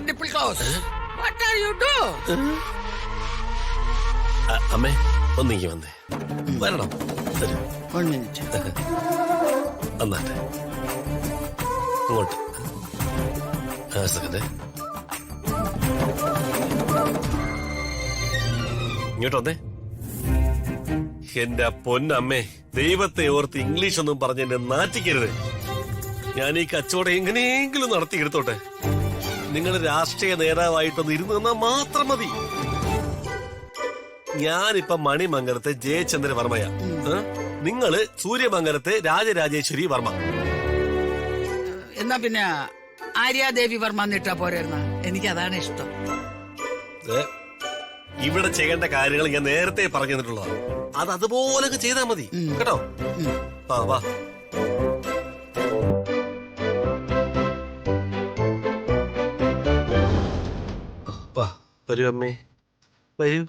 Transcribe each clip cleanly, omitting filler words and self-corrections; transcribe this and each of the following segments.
nipple close. What are you do? അമ്മേ ഒന്നിങ്ങി വന്നേ വരണം. One minute. വന്നാട്ടെ അങ്ങോട്ട്. സെക്കൻഡ് ഇങ്ങോട്ട് വന്നേ. എന്റെ പൊന്നമ്മേ, ദൈവത്തെ ഓർത്ത് ഇംഗ്ലീഷ് ഒന്നും പറഞ്ഞ് എന്നെ നാറ്റിക്കരുത്. ഞാൻ ഈ കച്ചവടം എങ്ങനെയെങ്കിലും നടത്തിയെടുത്തോട്ടെ. നിങ്ങൾ രാഷ്ട്രീയ നേതാവായിട്ടൊന്ന് ഇരുന്ന് തന്നാൽ മാത്രം മതി. ഞാനിപ്പ മണിമംഗലത്തെ ജയചന്ദ്ര വർമ്മയാ. നിങ്ങള് സൂര്യമംഗലത്തെ രാജരാജേശ്വരി വർമ്മ. എന്നാ പിന്നെ ആര്യാദേവി വർമ്മ എന്നിട്ടാ പോരായിരുന്ന? എനിക്ക് അതാണ് ഇഷ്ടം. ഇവിടെ ചെയ്യേണ്ട കാര്യങ്ങൾ ഞാൻ നേരത്തെ പറഞ്ഞു തന്നിട്ടുള്ളതാണ്. അത് അതുപോലെ ചെയ്താൽ മതി കേട്ടോ. ആ വാ. വരൂ അമ്മേ, വരൂ.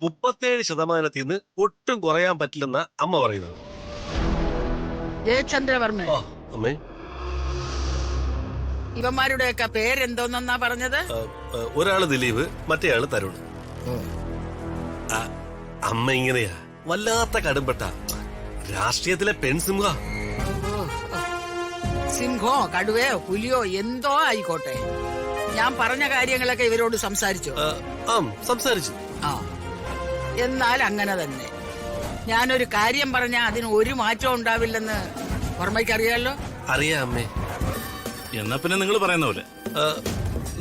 %7 ഒട്ടും കുറയാൻ പറ്റില്ലെന്ന അമ്മ പറയുന്നത്. ജയചന്ദ്രവർമ്മ. അമ്മേ, ഇവന്മാരുടെയൊക്കെ പേരെന്തോന്നാ പറഞ്ഞത്? ഒരാള് ദിലീപ്, മറ്റേയാള് തരുൺ. അമ്മ ഇങ്ങനെയാ, വല്ലാത്ത കടുംപെട്ട രാഷ്ട്രീയത്തിലെ പെൺസിംഹ. സിംഹോ കടുവയോ പുലിയോ എന്തോ ആയിക്കോട്ടെ, ഞാൻ പറഞ്ഞ കാര്യങ്ങളൊക്കെ ഇവരോട് സംസാരിച്ചു. സംസാരിച്ചു. എന്നാൽ അങ്ങനെ തന്നെ. ഞാനൊരു കാര്യം പറഞ്ഞാൽ അതിന് ഒരു മാറ്റം ഉണ്ടാവില്ലെന്ന് വർമ്മയ്ക്ക് അറിയാലോ. അറിയാം അമ്മേ. എന്നാ പിന്നെ നിങ്ങൾ പറയുന്ന പോലെ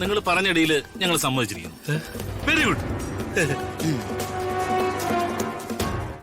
നിങ്ങൾ പറഞ്ഞ ഇടയിൽ ഞങ്ങൾ സമ്മതിച്ചിരിക്കുന്നു. Very good.